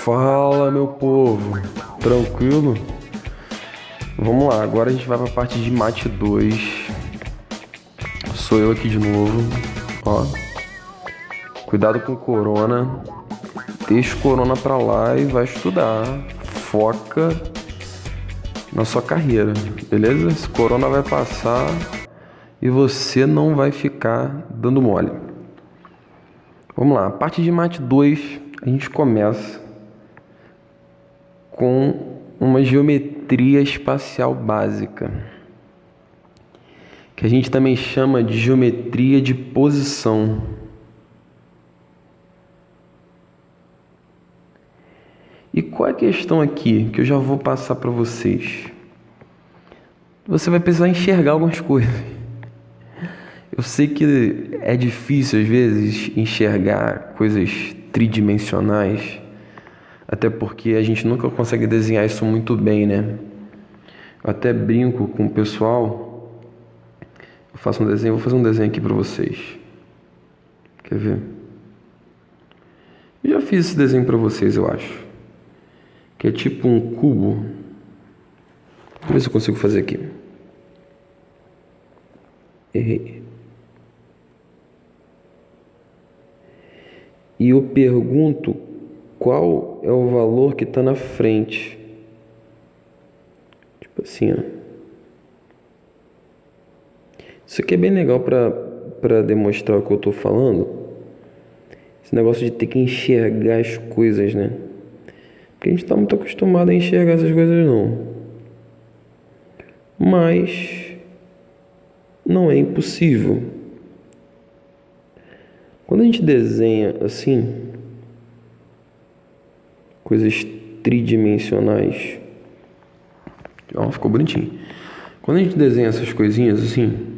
Fala, meu povo, tranquilo? Vamos lá, agora a gente vai para a parte de mate 2. Sou eu aqui de novo, ó. Cuidado com corona. Deixa o corona pra lá e vai estudar. Foca na sua carreira, beleza? Esse corona vai passar e você não vai ficar dando mole. Vamos lá, a parte de mate 2, a gente começa com uma geometria espacial básica, que a gente também chama de geometria de posição. E qual é a questão aqui que eu já vou passar para vocês? Você vai precisar enxergar algumas coisas. Eu sei que é difícil às vezes enxergar coisas tridimensionais, até porque a gente nunca consegue desenhar isso muito bem, né? Eu até brinco com o pessoal. Eu faço um desenho, vou fazer um desenho aqui para vocês. Quer ver? Eu já fiz esse desenho para vocês, eu acho. Que é tipo um cubo. Vamos ver se eu consigo fazer aqui. Errei. E eu pergunto qual é o valor que está na frente. Tipo assim, ó. Isso aqui é bem legal para demonstrar o que eu estou falando. Esse negócio de ter que enxergar as coisas, né? Porque a gente está muito acostumado a enxergar essas coisas, não. Mas não é impossível. Quando a gente desenha assim, coisas tridimensionais, ó, ficou bonitinho. Quando a gente desenha essas coisinhas assim,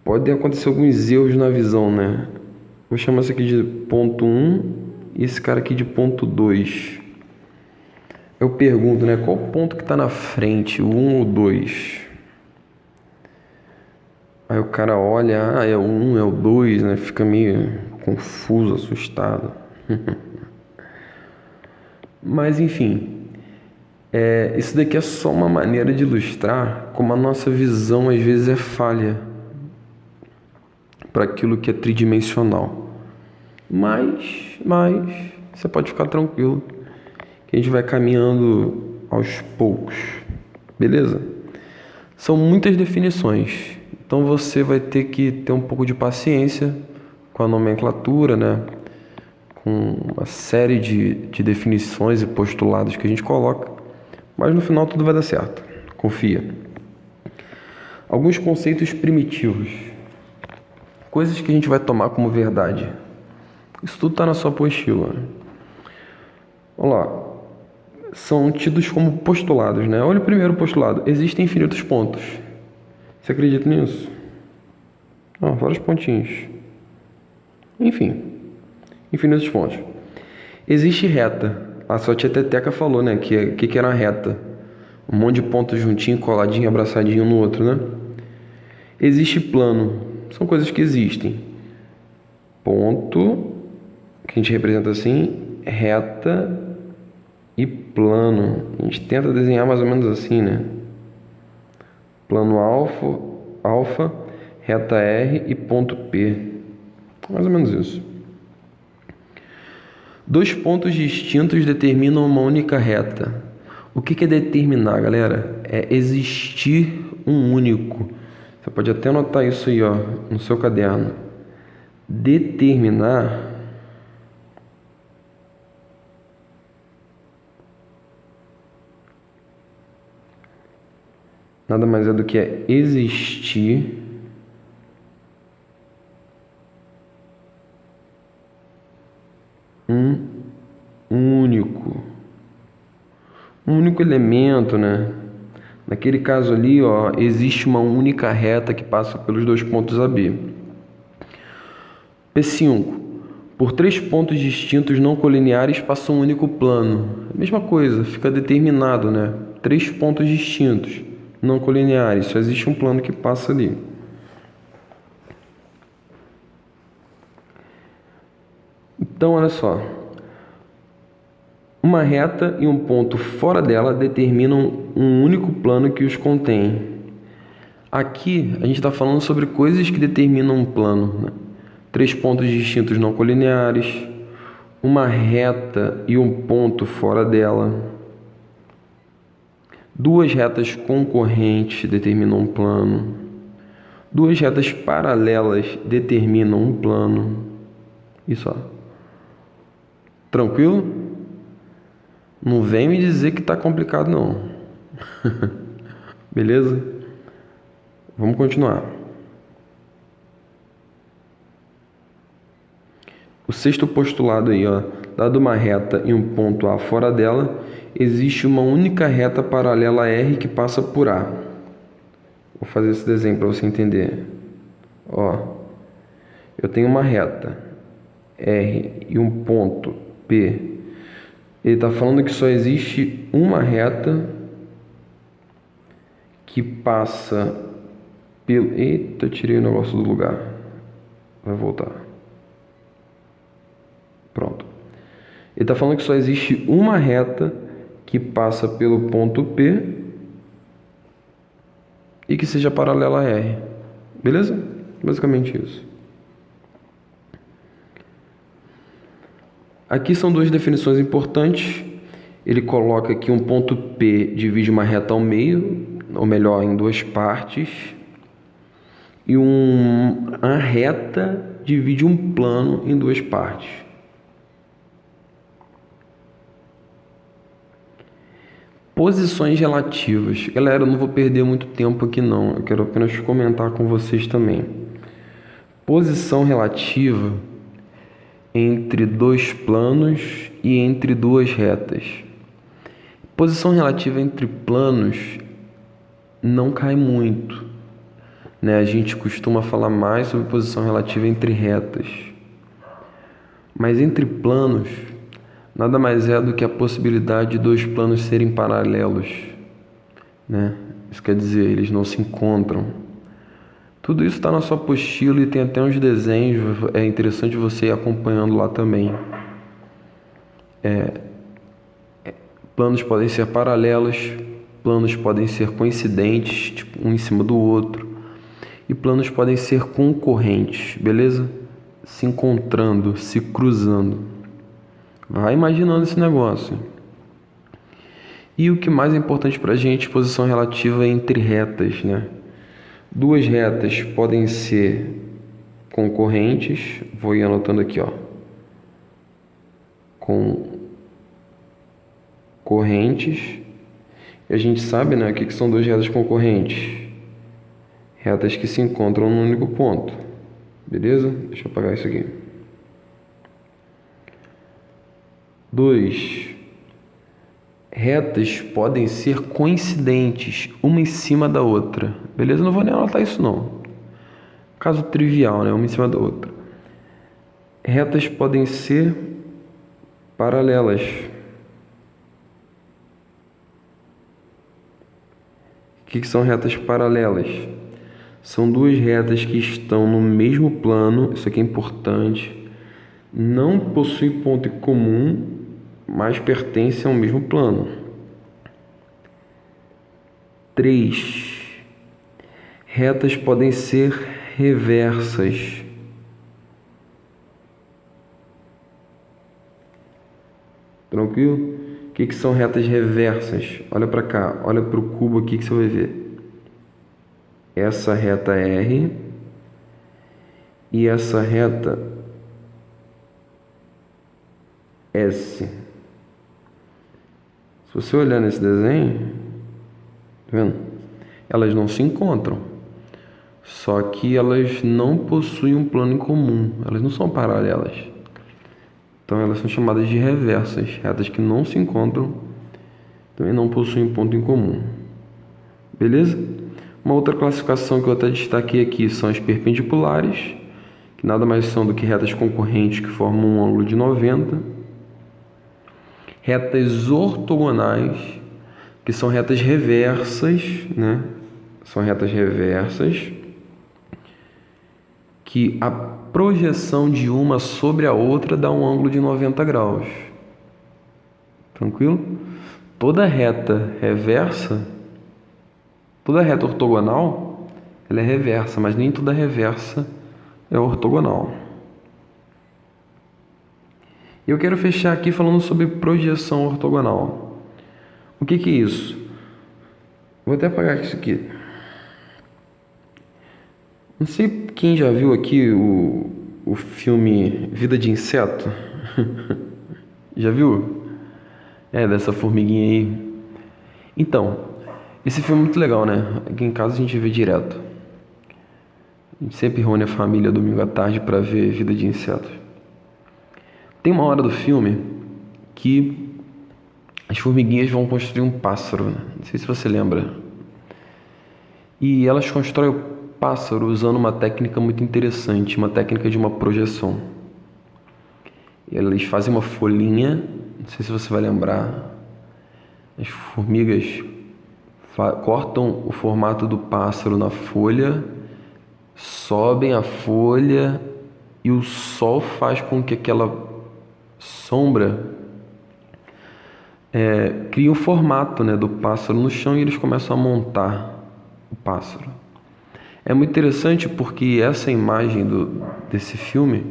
pode acontecer alguns erros na visão, né? Vou chamar isso aqui de ponto 1 e esse cara aqui de ponto 2. Eu pergunto, né? Qual ponto que está na frente, o 1 ou o 2? Aí o cara olha, é o 1, é o 2, né? Fica meio confuso, assustado. Mas enfim, isso daqui é só uma maneira de ilustrar como a nossa visão às vezes é falha para aquilo que é tridimensional. Mas você pode ficar tranquilo que a gente vai caminhando aos poucos, beleza? São muitas definições, então você vai ter que ter um pouco de paciência com a nomenclatura, né? Com uma série de definições e postulados que a gente coloca, mas no final tudo vai dar certo, confia. Alguns conceitos primitivos, coisas que a gente vai tomar como verdade. Isso tudo está na sua apostila. Vamos lá. São tidos como postulados, né? Olha o primeiro postulado. Existem infinitos pontos. Você acredita nisso? Vários pontinhos. Enfim, infinitos pontos. Existe reta. A sua tia Teteca falou, né? Que era uma reta. Um monte de pontos juntinho, coladinho, abraçadinho um no outro, né? Existe plano. São coisas que existem. Ponto, que a gente representa assim, reta e plano. A gente tenta desenhar mais ou menos assim, né? Plano alfa, reta R e ponto P. Mais ou menos isso. Dois pontos distintos determinam uma única reta. O que é determinar, galera? É existir um único. Você pode até anotar isso aí, ó, no seu caderno. Determinar nada mais é do que existir um único elemento, né? Naquele caso ali, ó, existe uma única reta que passa pelos dois pontos AB. P5. Por três pontos distintos não colineares passa um único plano. A mesma coisa, fica determinado, né? Três pontos distintos não colineares, só existe um plano que passa ali. Então, olha só. Uma reta e um ponto fora dela determinam um único plano que os contém. Aqui, a gente está falando sobre coisas que determinam um plano, né? 3 pontos distintos não colineares, uma reta e um ponto fora dela, 2 retas concorrentes determinam um plano, 2 retas paralelas determinam um plano. Isso, ó. Tranquilo? Não vem me dizer que está complicado, não. Beleza? Vamos continuar. O sexto postulado aí, ó. Dado uma reta e um ponto A fora dela, existe uma única reta paralela a R que passa por A. Vou fazer esse desenho para você entender. Ó, eu tenho uma reta R e um ponto P. Ele está falando que só existe uma reta que passa pelo... Eita, tirei o negócio do lugar. Vai voltar. Pronto. Ele está falando que só existe uma reta que passa pelo ponto P e que seja paralela a R. Beleza? Basicamente isso. Aqui são 2 definições importantes. Ele coloca que um ponto P divide uma reta ao meio, ou melhor, em 2 partes. E uma reta divide um plano em 2 partes. Posições relativas. Galera, eu não vou perder muito tempo aqui não. Eu quero apenas comentar com vocês também. Posição relativa entre 2 planos e entre 2 retas. Posição relativa entre planos não cai muito, né? A gente costuma falar mais sobre posição relativa entre retas. Mas entre planos, nada mais é do que a possibilidade de 2 planos serem paralelos, né? Isso quer dizer, eles não se encontram. Tudo isso está na sua apostila e tem até uns desenhos, é interessante você ir acompanhando lá também. Planos podem ser paralelos, planos podem ser coincidentes, tipo um em cima do outro, e planos podem ser concorrentes, beleza? Se encontrando, se cruzando. Vai imaginando esse negócio. E o que mais é importante para a gente, posição relativa entre retas, né? 2 retas podem ser concorrentes, vou ir anotando aqui, ó. Concorrentes. E a gente sabe, né, o que são 2 retas concorrentes? Retas que se encontram num único ponto. Beleza? Deixa eu apagar isso aqui. 2 retas podem ser coincidentes, uma em cima da outra. Beleza? Não vou nem anotar isso não. Caso trivial, né? Uma em cima da outra. Retas podem ser paralelas. O que são retas paralelas? São 2 retas que estão no mesmo plano, isso aqui é importante, não possuem ponto em comum, mas pertencem ao mesmo plano. 3 retas podem ser reversas. Tranquilo? O que são retas reversas? Olha para cá, olha para o cubo aqui que você vai ver. Essa reta R e essa reta S. Se você olhar nesse desenho, tá vendo? Elas não se encontram. Só que elas não possuem um plano em comum. Elas não são paralelas. Então elas são chamadas de reversas. Retas que não se encontram também não possuem ponto em comum. Beleza? Uma outra classificação que eu até destaquei aqui são as perpendiculares, que nada mais são do que retas concorrentes que formam um ângulo de 90. Retas ortogonais, que são retas reversas, né? São retas reversas que projeção de uma sobre a outra dá um ângulo de 90 graus. Tranquilo? Toda reta reversa, toda reta ortogonal, ela é reversa, mas nem toda reversa é ortogonal. Eu quero fechar aqui falando sobre projeção ortogonal. O que é isso? Vou até apagar isso aqui. Não sei quem já viu aqui o filme Vida de Inseto. Já viu? Dessa formiguinha aí. Então, esse filme é muito legal, né? Aqui em casa a gente vê direto. A gente sempre reúne a família domingo à tarde para ver Vida de Insetos. Tem uma hora do filme que as formiguinhas vão construir um pássaro, né? Não sei se você lembra. E elas constroem o pássaro usando uma técnica muito interessante, uma técnica de uma projeção. Elas fazem uma folhinha, não sei se você vai lembrar. As formigas cortam o formato do pássaro na folha, sobem a folha e o sol faz com que aquela sombra cria o formato, né, do pássaro no chão e eles começam a montar o pássaro. É muito interessante porque essa imagem desse filme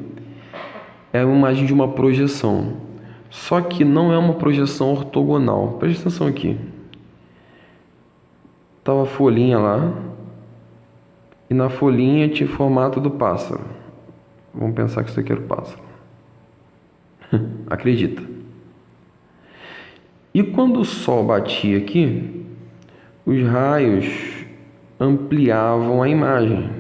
é uma imagem de uma projeção, só que não é uma projeção ortogonal. Presta atenção aqui. Tava a folhinha lá e na folhinha tinha o formato do pássaro. Vamos pensar que isso aqui era o pássaro. Acredita. E quando o sol batia aqui, os raios ampliavam a imagem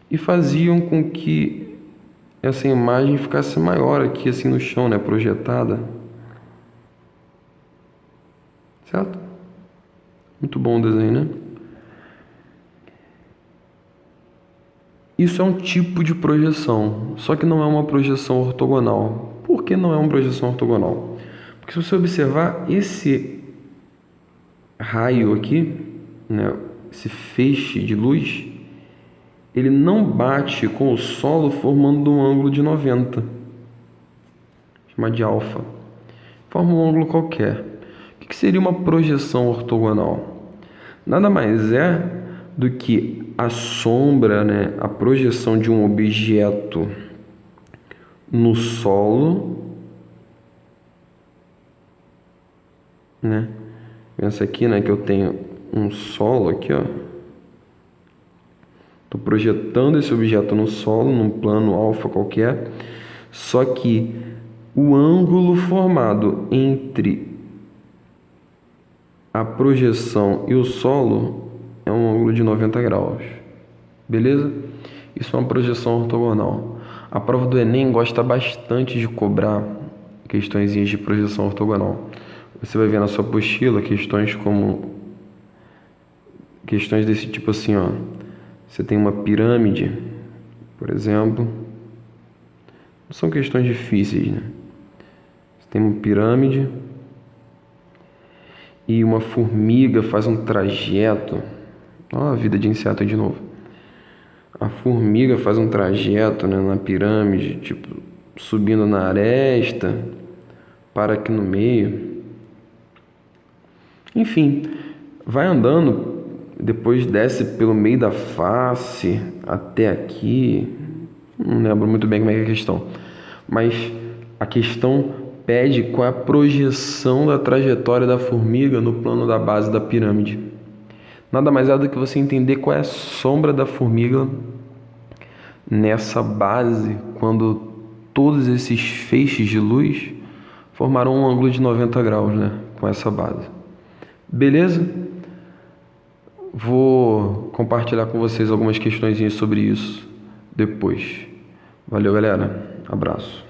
e faziam com que essa imagem ficasse maior aqui assim no chão, né, projetada. Certo? Muito bom o desenho, né? Isso é um tipo de projeção, só que não é uma projeção ortogonal. Por que não é uma projeção ortogonal? Porque se você observar esse raio aqui, né, esse feixe de luz, ele não bate com o solo formando um ângulo de 90, chamado de alfa. Forma um ângulo qualquer. O que seria uma projeção ortogonal? Nada mais é do que a sombra, né, a projeção de um objeto no solo, né? Pensa aqui, né, que eu tenho um solo aqui, ó. Estou projetando esse objeto no solo, num plano alfa qualquer, só que o ângulo formado entre a projeção e o solo é um ângulo de 90 graus. Beleza? Isso é uma projeção ortogonal. A prova do Enem gosta bastante de cobrar questões de projeção ortogonal. Você vai ver na sua apostila questões desse tipo assim, ó. Você tem uma pirâmide, por exemplo. Não são questões difíceis, né? Você tem uma pirâmide e uma formiga faz um trajeto. Ó, a vida de inseto de novo. A formiga faz um trajeto, né, na pirâmide, tipo, subindo na aresta, para aqui no meio. Enfim, vai andando, depois desce pelo meio da face até aqui. Não lembro muito bem como é que é a questão. Mas a questão pede qual é a projeção da trajetória da formiga no plano da base da pirâmide. Nada mais é do que você entender qual é a sombra da formiga nessa base, quando todos esses feixes de luz formaram um ângulo de 90 graus, né, com essa base. Beleza? Vou compartilhar com vocês algumas questõezinhas sobre isso depois. Valeu, galera. Abraço.